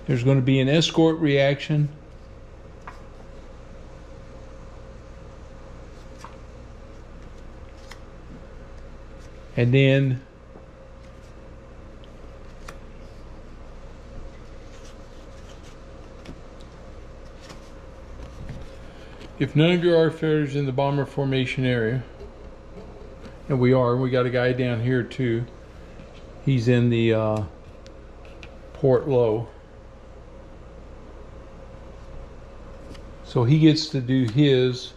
There's going to be an escort reaction. And then if none of your airfares in the bomber formation area, and we got a guy down here too. He's in the port low. So he gets to do his.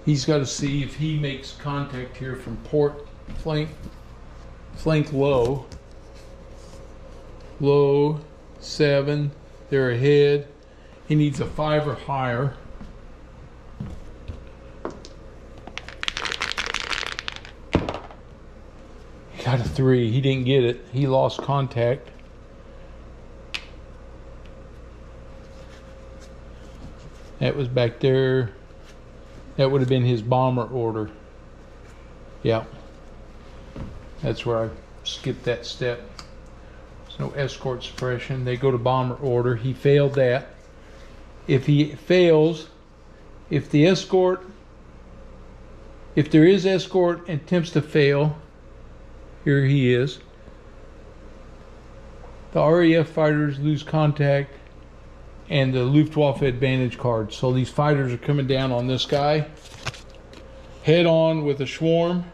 He's got to see if he makes contact here from port flank low. Low 7. They're ahead. He needs a 5 or higher. He got a 3. He didn't get it. He lost contact. That was back there. That would have been his bomber order. Yeah. That's where I skipped that step. There's no escort suppression. They go to bomber order. He failed that. If he fails, if there is escort and attempts to fail, here he is. The RAF fighters lose contact and the Luftwaffe advantage card. So these fighters are coming down on this guy head on with a swarm,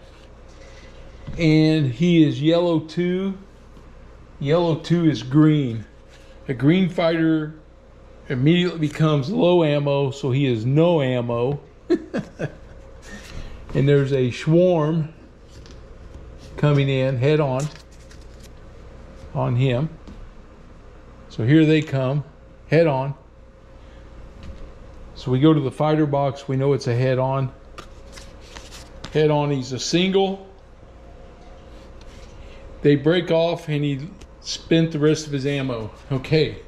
and he is yellow 2. Yellow 2 is green. A green fighter immediately becomes low ammo, so he is no ammo. And there's a swarm coming in head on him. So here they come head on. So we go to the fighter box. We know it's a head on. Head on, he's a single. They break off and he spent the rest of his ammo. Okay,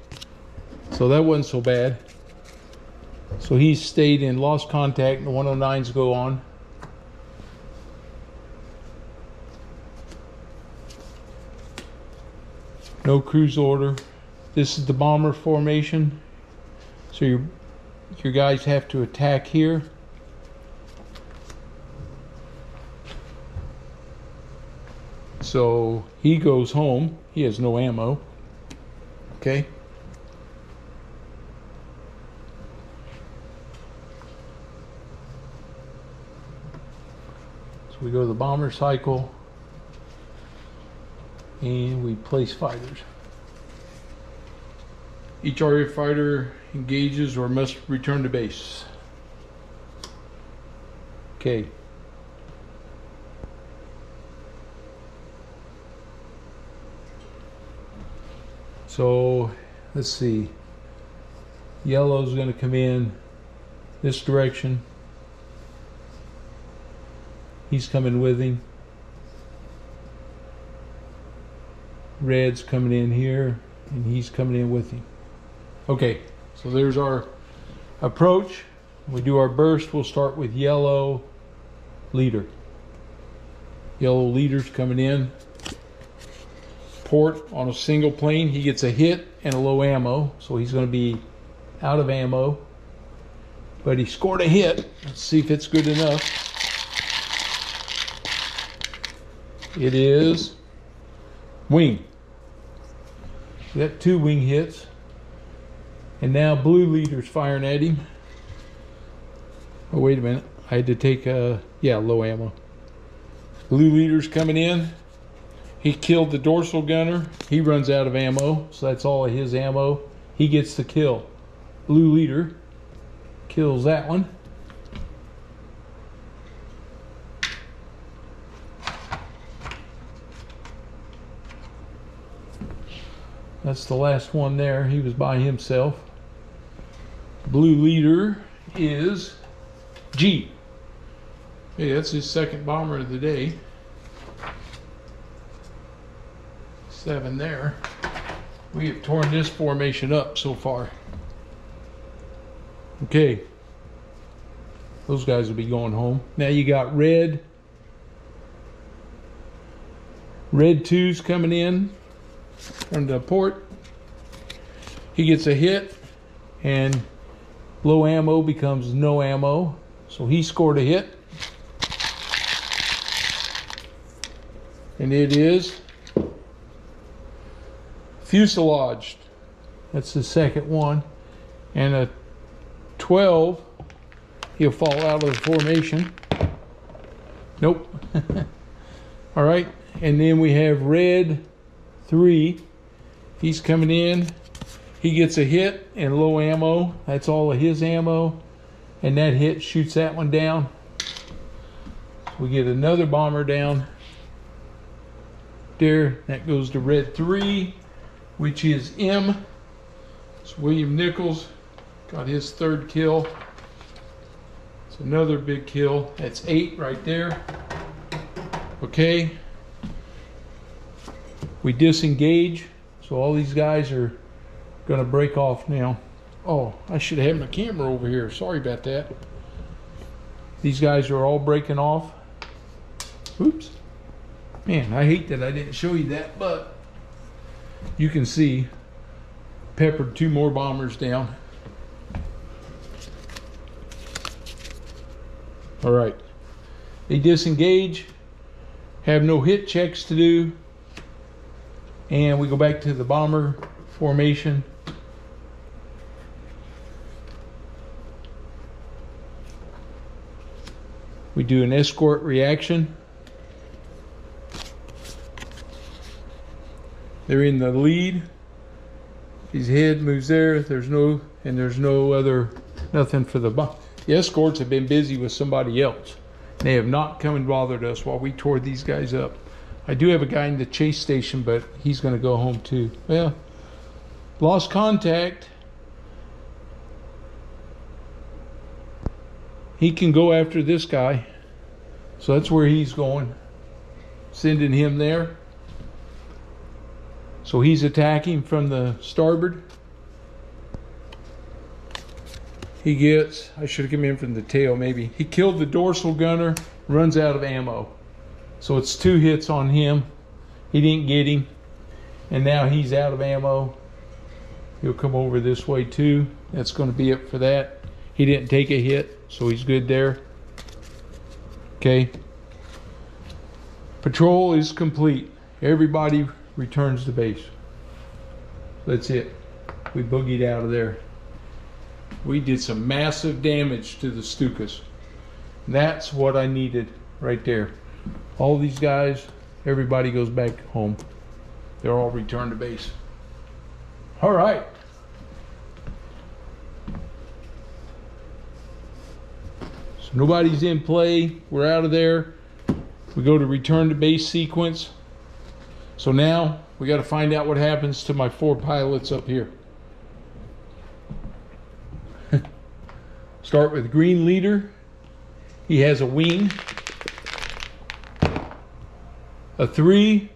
so that wasn't so bad. So he stayed in lost contact and the 109s go on. No cruise order. This is the bomber formation. So your guys have to attack here. So he goes home. He has no ammo. Okay. So we go to the bomber cycle. And we place fighters. Each RAF fighter engages or must return to base. Okay. So let's see. Yellow's going to come in this direction. He's coming with him. Red's coming in here, and he's coming in with him. Okay, so there's our approach. When we do our burst, we'll start with yellow leader. Yellow leader's coming in. Port on a single plane. He gets a hit and a low ammo, so he's going to be out of ammo. But he scored a hit. Let's see if it's good enough. It is wing. We got 2 wing hits. And now blue leader's firing at him. Oh, wait a minute. I had to take low ammo. Blue leader's coming in. He killed the dorsal gunner. He runs out of ammo, so that's all of his ammo. He gets the kill. Blue leader kills that one. That's the last one there. He was by himself. Blue leader is G. Hey, that's his second bomber of the day. 7 there. We have torn this formation up so far. Okay. Those guys will be going home. Now you got red. Red 2's coming in from the port. He gets a hit and low ammo becomes no ammo. So he scored a hit. And it is fuselaged. That's the second one. And a 12, he'll fall out of the formation. Nope. All right. And then we have red 3. He's coming in. He gets a hit and low ammo. That's all of his ammo. And that hit shoots that one down. We get another bomber down there. That goes to red 3, which is M. It's William Nichols. Got his 3rd kill. It's another big kill. That's 8 right there. Okay. We disengage. So all these guys are going to break off now. Oh, I should have my camera over here. Sorry about that. These guys are all breaking off. Oops. Man, I hate that I didn't show you that, but you can see peppered 2 more bombers down. All right. They disengage, have no hit checks to do, and we go back to the bomber formation. We do an escort reaction. They're in the lead. His head moves there. There's no other, nothing for the bomb. The escorts have been busy with somebody else. They have not come and bothered us while we tore these guys up. I do have a guy in the chase station, but he's going to go home too. Well, lost contact. He can go after this guy. So that's where he's going. Sending him there. So he's attacking from the starboard. He gets, I should have come in from the tail maybe. He killed the dorsal gunner, runs out of ammo. So it's 2 hits on him. He didn't get him. And now he's out of ammo. He'll come over this way too. That's going to be it for that. He didn't take a hit, so he's good there. Okay. Patrol is complete. Everybody returns to base. That's it. We boogied out of there. We did some massive damage to the Stukas. That's what I needed right there. All these guys, everybody goes back home. They're all returned to base. All right. So nobody's in play. We're out of there. We go to return to base sequence. So now we got to find out what happens to my 4 pilots up here. Start with green leader. He has a wing, a 3,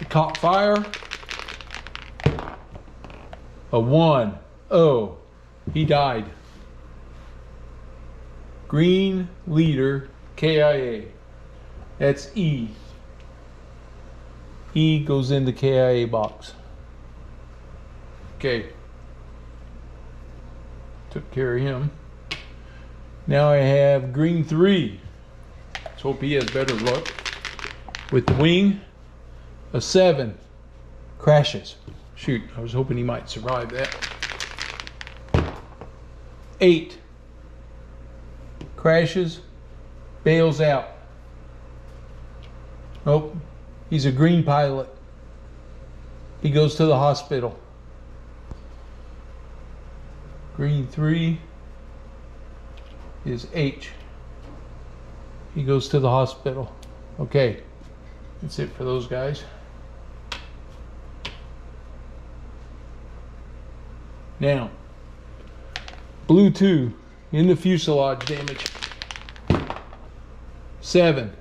caught fire, a 1. Oh, he died. Green leader, KIA. That's E. E goes in the KIA box. Okay. Took care of him. Now I have green 3. Let's hope he has better luck. With the wing, a 7. Crashes. Shoot, I was hoping he might survive that. 8. Crashes, bails out. Nope, he's a green pilot. He goes to the hospital. Green 3 is H. He goes to the hospital. Okay, that's it for those guys. Now, blue 2 in the fuselage damage. 7.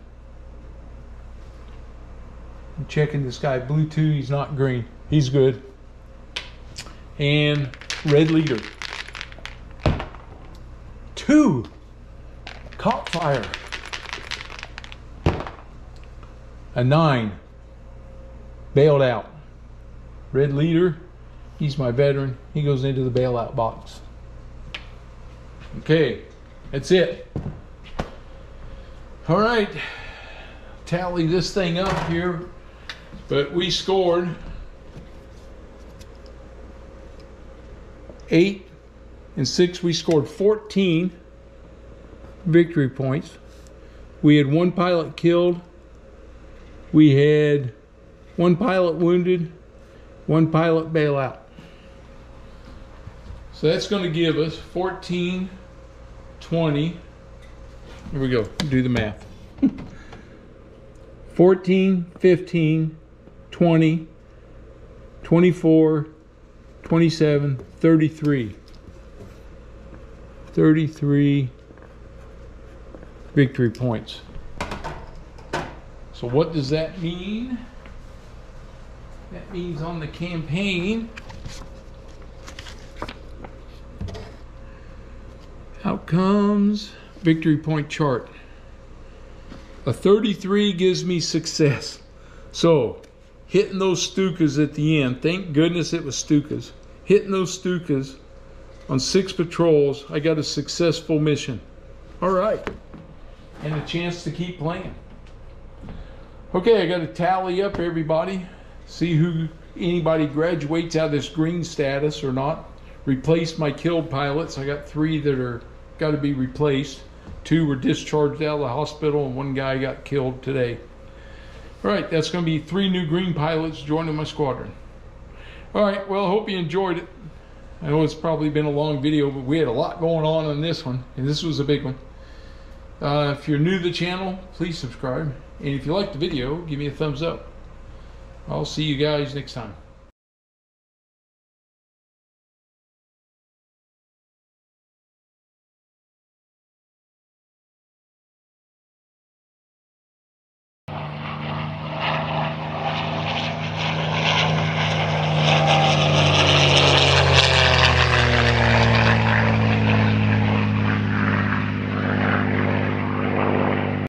I'm checking this guy. Blue 2, he's not green. He's good. And red leader. 2. Caught fire. A 9. Bailed out. Red leader, he's my veteran. He goes into the bailout box. Okay, that's it. All right, tally this thing up here. But we scored 8 and 6. We scored 14 victory points. We had 1 pilot killed. We had 1 pilot wounded, 1 pilot bailout. So that's going to give us 14, 20. Here we go. Do the math. 14, 15, 20, 24, 27, 33. 33 victory points. So what does that mean? That means on the campaign, outcomes, victory point chart. A 33 gives me success. So hitting those Stukas at the end, thank goodness it was Stukas. Hitting those Stukas on 6 patrols, I got a successful mission. All right, and a chance to keep playing. Okay, I got to tally up everybody, see who anybody graduates out of this green status or not. Replace my killed pilots. I got 3 that are got to be replaced. 2 were discharged out of the hospital, and 1 guy got killed today. All right, that's going to be 3 new green pilots joining my squadron. All right, well, I hope you enjoyed it. I know it's probably been a long video, but we had a lot going on this one, and this was a big one. If you're new to the channel, please subscribe. And if you liked the video, give me a thumbs up. I'll see you guys next time.